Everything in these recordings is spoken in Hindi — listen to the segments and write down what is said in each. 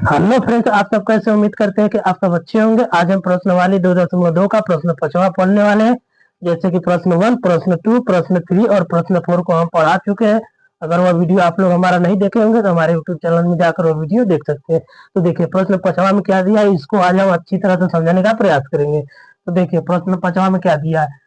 हेलो फ्रेंड्स, आप सब कैसे? उम्मीद करते हैं कि आप सब अच्छे होंगे। आज हम प्रश्नवाली 2.2 का प्रश्न 5वां पढ़ने वाले हैं। जैसे कि प्रश्न 1, प्रश्न 2, प्रश्न 3 और प्रश्न 4 को हम पढ़ा चुके हैं। अगर वह वीडियो आप लोग हमारा नहीं देखे होंगे तो हमारे यूट्यूब चैनल में जाकर वो वीडियो देख सकते हैं। तो देखिए प्रश्न 5वां में क्या दिया है, इसको आज हम अच्छी तरह से समझने का प्रयास करेंगे। तो देखिए प्रश्न 5वां में क्या दिया है।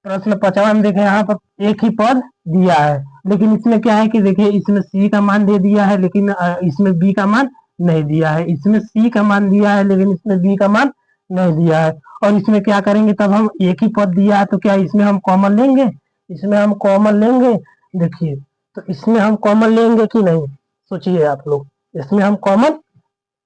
प्रश्न 5वां में देखें, यहाँ पर एक ही पद दिया है, लेकिन इसमें क्या है कि देखिए इसमें सी का मान दे दिया है, लेकिन इसमें बी का मान नहीं दिया है। इसमें सी का मान दिया है लेकिन इसमें बी का मान नहीं दिया है। और इसमें क्या करेंगे, तब हम एक ही पद दिया है तो क्या इसमें हम कॉमन लेंगे? इसमें हम कॉमन लेंगे। देखिए तो इसमें हम कॉमन लेंगे कि नहीं, सोचिए आप लोग। इसमें हम कॉमन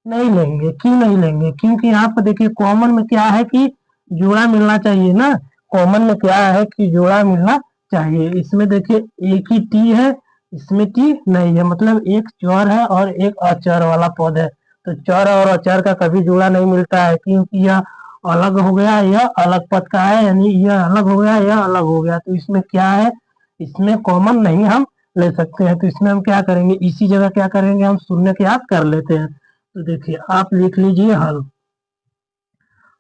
नहीं लेंगे। क्यों नहीं लेंगे? क्योंकि यहाँ पर देखिए कॉमन में क्या है कि जोड़ा मिलना चाहिए ना। कॉमन में क्या है कि जोड़ा मिलना चाहिए। इसमें देखिए एक ही टी है, इसमें टी नहीं है, मतलब एक चर है और एक अचर वाला पद है। तो चर और अचर का कभी जोड़ा नहीं मिलता है, क्योंकि यह अलग हो गया, यह अलग पद का है, यानी यह अलग हो गया, यह अलग हो गया। तो इसमें क्या है, इसमें कॉमन नहीं हम ले सकते हैं। तो इसमें हम क्या करेंगे, इसी जगह क्या करेंगे, हम शून्य के याद कर लेते हैं। तो देखिए आप लिख लीजिए हल।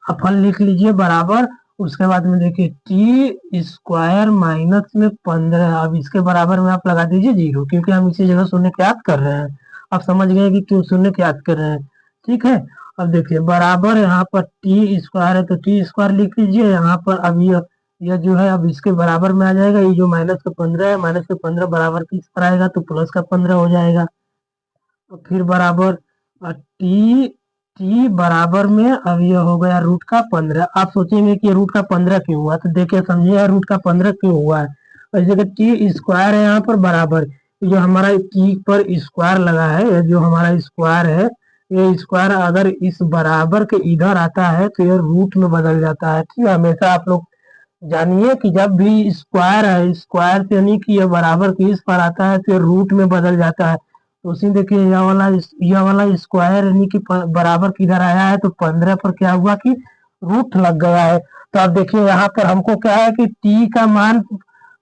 आप हल लिख लीजिए बराबर। उसके बाद में देखिए टी स्क्वायर माइनस में 15। अब इसके बराबर में आप लगा दीजिए 0, क्योंकि हम इसी जगह शून्य के याद कर रहे हैं। आप समझ गए कि क्यों शून्य के याद कर रहे हैं। ठीक है। अब देखिए बराबर यहाँ पर टी स्क्वायर है तो टी स्क्वायर लिख लीजिए। यहाँ पर अब यह जो है अब इसके बराबर में आ जाएगा। ये जो माइनस का 15 है, माइनस का 15 बराबर किस पर आएगा, तो प्लस का 15 हो जाएगा। तो फिर बराबर टी टी बराबर में अब यह हो गया रूट का 15। आप सोचेंगे कि रूट का 15 क्यों हुआ, तो देखिए समझिए रूट का 15 क्यों हुआ है। और जगह टी स्क्वायर है यहाँ पर बराबर, जो हमारा टी पर स्क्वायर लगा है, जो हमारा स्क्वायर है, ये स्क्वायर अगर इस बराबर के इधर आता है तो यह रूट में बदल जाता है। ठीक है, हमेशा आप लोग जानिए कि जब भी स्क्वायर है, स्क्वायर से यानी कि यह बराबर के इस पर आता है तो यह रूट में बदल जाता है। तो उसी देखिए यह वाला स्क्वायर यानी कि बराबर किधर आया है, तो 15 पर क्या हुआ कि रूट लग गया है। तो अब देखिए यहाँ पर हमको क्या है कि टी का मान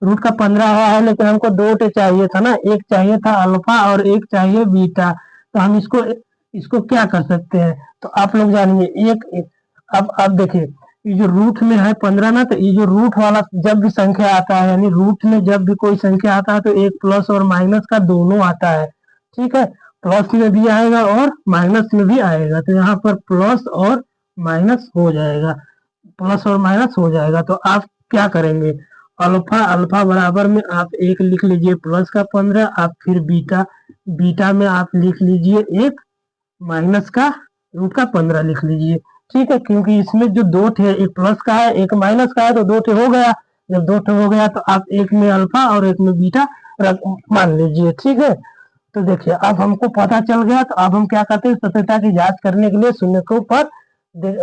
रूट का 15 आया है, लेकिन हमको दो टे चाहिए था ना, एक चाहिए था अल्फा और एक चाहिए बीटा। तो हम इसको इसको क्या कर सकते हैं, तो आप लोग जानिए अब देखिए ये जो रूट में है 15 ना, तो ये जो रूट वाला जब भी संख्या आता है, यानी रूट में जब भी कोई संख्या आता है तो एक प्लस और माइनस का दोनों आता है। ठीक है, प्लस में भी आएगा और माइनस में भी आएगा। तो यहाँ पर प्लस और माइनस हो जाएगा, प्लस और माइनस हो जाएगा। तो आप क्या करेंगे, अल्फा अल्फा बराबर में आप एक लिख लीजिए प्लस का 15। आप फिर बीटा बीटा में आप लिख लीजिए एक माइनस का रूट का 15 लिख लीजिए। ठीक है, क्योंकि इसमें जो दो थे, एक प्लस का है एक माइनस का है, तो दो थे हो गया। जब दो थे हो गया तो आप एक में अल्फा और एक में बीटा मान लीजिए। ठीक है, तो देखिए अब हमको पता चल गया। तो अब हम क्या करते हैं, सत्यता की जांच करने के लिए शून्य के ऊपर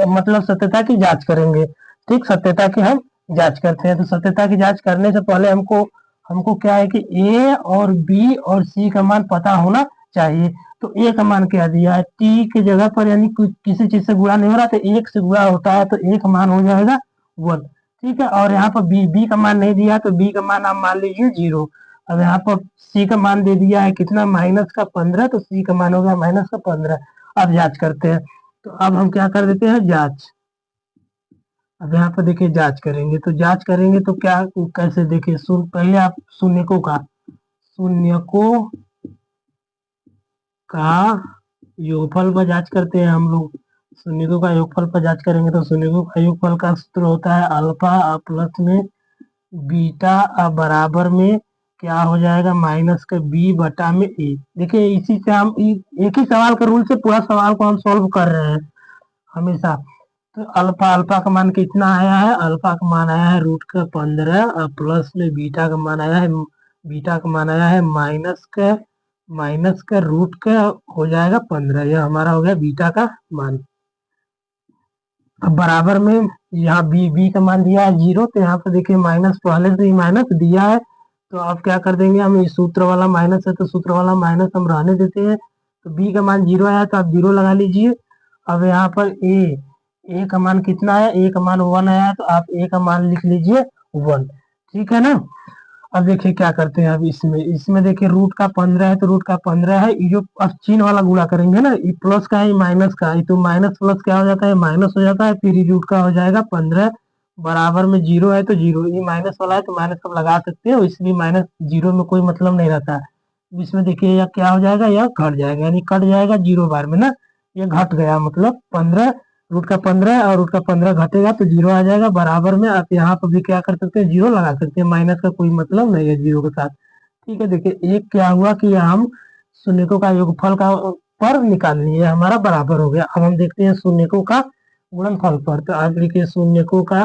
मतलब सत्यता की जांच करेंगे। ठीक, सत्यता की हम जांच करते हैं। तो सत्यता की जांच करने से पहले हमको हमको क्या है कि ए और बी और सी का मान पता होना चाहिए। तो ए का मान क्या दिया है, टी की जगह पर यानी किसी चीज से गुणा नहीं हो रहा, तो एक से गुणा होता है, तो ए का मान हो जाएगा 1। ठीक है, और यहाँ पर बी का मान नहीं दिया, तो बी का मान आप मान लीजिए 0। अब यहाँ पर सी का मान दे दिया है कितना, माइनस का 15, तो सी का मान हो गया माइनस का 15। अब जांच करते हैं। तो अब हम क्या कर देते हैं, जांच। अब यहाँ पर देखिए जांच करेंगे, तो जांच करेंगे तो क्या कैसे, देखिए पहले आप शून्यकों का योगफल पर जांच करते हैं हम लोग। शून्यकों का योगफल पर जांच करेंगे तो शून्यकों का योगफल का सूत्र होता है अल्फा प्लस में बीटा बराबर में क्या हो जाएगा, माइनस का बी बटा में ए। देखिए इसी से हम एक ही सवाल के रूल से पूरा सवाल को हम सॉल्व कर रहे हैं हमेशा। तो अल्फा का मान कितना आया है, अल्फा का मान आया है रूट का 15 और प्लस में बीटा का मान आया है माइनस का रूट का हो जाएगा 15। यह हमारा हो गया बीटा का मान। अब बराबर में यहाँ बी का मान दिया है 0, तो यहाँ पर देखिए माइनस पहले से ही माइनस दिया है। तो अब क्या कर देंगे, हम इस सूत्र वाला माइनस है तो सूत्र वाला माइनस हम रहने देते हैं। तो बी का मान 0 आया तो आप 0 लगा लीजिए। अब यहाँ पर ए का मान कितना है, ए का मान 1 आया, तो आप ए का मान लिख लीजिए 1। ठीक है ना। अब देखिए क्या करते हैं, अब इसमें इसमें देखिए रूट का 15 है तो रूट का 15 है, ये जो अब चिन्ह वाला गुणा करेंगे ना, ये प्लस का है ये माइनस का है, तो माइनस प्लस क्या हो जाता है, माइनस हो जाता है, फिर ये रूट का हो जाएगा 15 बराबर में जीरो है तो जीरो, ये माइनस वाला है तो माइनस आप लगा सकते हो, इसलिए माइनस जीरो में कोई मतलब नहीं रहता है। इसमें देखिए यह क्या हो जाएगा, यह घट जाएगा, यानी कट जाएगा जीरो बार में ना, ये घट गया, मतलब 15 रूट का 15 और रूट का 15 घटेगा तो जीरो आ जाएगा बराबर में। आप यहाँ पर भी क्या कर सकते हैं, जीरो लगा सकते हैं, माइनस का कोई मतलब नहीं है जीरो के साथ। ठीक है, देखिए एक क्या हुआ कि हम शून्यकों का योगफल का पर निकाल लिए, हमारा बराबर हो गया। अब हम देखते हैं शून्यकों का गुणनफल पर, तो आप लिखिए शून्यकों का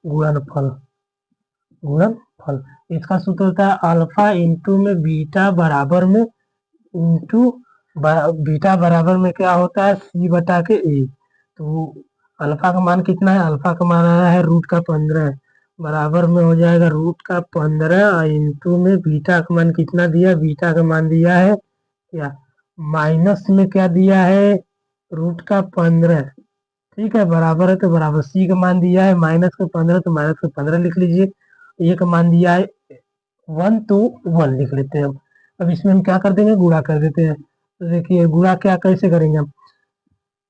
गुणनफल, गुणनफल इसका सूत्र होता है अल्फा इंटू में बीटा बराबर में इंटू बीटा बराबर में क्या होता है, सी बटा के ए। तो अल्फा का मान कितना है, अल्फा का मान आया है रूट का 15 बराबर में हो जाएगा रूट का 15 इंटू में बीटा का मान कितना दिया, बीटा का मान दिया है क्या, माइनस में क्या दिया है, रूट का 15। ठीक है, बराबर है तो बराबर, सी का मान दिया है माइनस का 15 तो माइनस का 15 लिख लीजिए, ए का मान दिया है 1 तो 1 लिख लेते हैं। अब इसमें हम क्या कर देंगे, गुणा कर देते हैं। तो देखिए गुणा क्या कैसे करेंगे हम,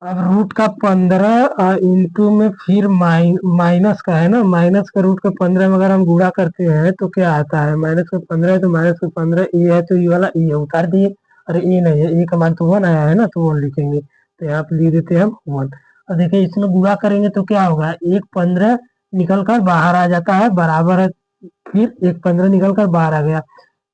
अब रूट का 15 इंटू में फिर माइनस का है ना, माइनस का रूट का 15 में अगर हम गुणा करते हैं तो क्या आता है, माइनस का 15 है तो माइनस का 15, ए है तो ये वाला ए उतार दिए, अरे ए नहीं है, ए का मान तो 1 आया है ना, तो 1 लिखेंगे, तो यहाँ पे लिख देते हैं हम 1। और देखिए इसमें गुणा करेंगे तो क्या होगा, एक 15 निकल कर बाहर आ जाता है बराबर है, फिर एक 15 निकल कर बाहर आ गया,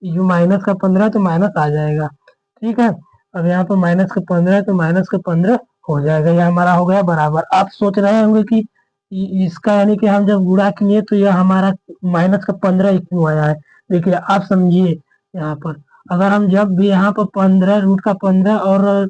जो माइनस का 15 है तो माइनस आ जाएगा। ठीक है, अब यहाँ पर माइनस का 15 है तो माइनस का 15 हो जाएगा, यह हमारा हो गया बराबर। आप सोच रहे होंगे कि इसका यानी कि हम जब गुणा किए तो यह हमारा माइनस का 15 क्यों आया है। देखिए आप समझिए, यहाँ पर अगर हम जब भी यहाँ पर 15 रूट का 15 और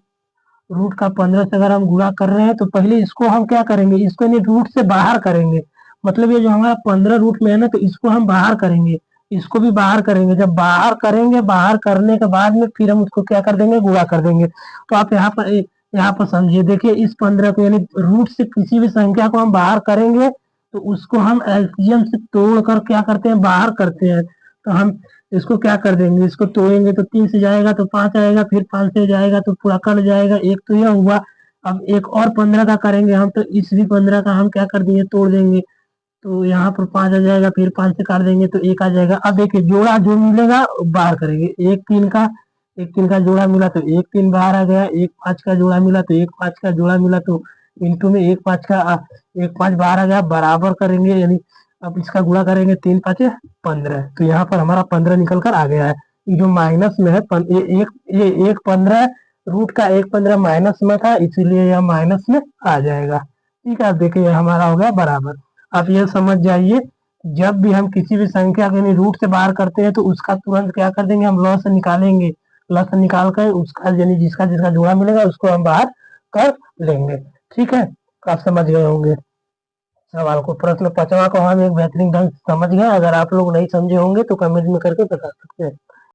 रूट का 15 से अगर हम गुणा कर रहे हैं तो पहले इसको हम क्या करेंगे, इसको नहीं रूट से बाहर करेंगे, मतलब ये जो हमारा 15 रूट में है ना, तो इसको हम बाहर करेंगे, इसको भी बाहर करेंगे, जब बाहर करेंगे, बाहर करने के बाद में फिर हम उसको क्या कर देंगे, गुणा कर देंगे। तो आप यहाँ पर समझिए, देखिए इस 15 को यानी रूट से किसी भी संख्या को हम बाहर करेंगे तो उसको हम एलसीएम से तोड़कर क्या करते हैं, बाहर करते हैं। तो हम इसको क्या कर देंगे, इसको तोड़ेंगे तो 3 से जाएगा तो 5 आएगा, फिर 5 से जाएगा तो पूरा कट जाएगा, एक तो यह हुआ। अब एक और 15 का करेंगे हम, तो इस भी 15 का हम क्या कर देंगे, तोड़ देंगे, तो यहाँ पर 5 आ जाएगा, फिर 5 से काट देंगे तो 1 आ जाएगा। अब देखिए जोड़ा जो मिलेगा बाहर करेंगे, एक 3 का जोड़ा मिला तो 1 3 बाहर आ गया, एक 5 का जोड़ा मिला तो 1 5 का जोड़ा मिला तो इंटू में 1 5 का 1 5 बाहर आ गया, बराबर करेंगे, यानी अब इसका गुणा करेंगे 3 5 15, तो यहाँ पर हमारा 15 निकल कर आ गया है। ये जो माइनस में है ये एक 15 रूट का 1 15 माइनस में था, इसीलिए यह माइनस में आ जाएगा। ठीक है, अब देखिए हमारा हो गया बराबर। आप ये समझ जाइए, जब भी हम किसी भी संख्या को यानी रूट से बाहर करते हैं तो उसका तुरंत क्या कर देंगे, हम लॉ से निकालेंगे, लॉ से निकाल कर उसका यानी जिसका जिसका जोड़ा मिलेगा उसको हम बाहर कर लेंगे। ठीक है, आप समझ गए होंगे सवाल को। प्रश्न 5वां को हम एक बेहतरीन ढंग से समझ गए, अगर आप लोग नहीं समझे होंगे तो कमेंट में करके बता सकते हैं।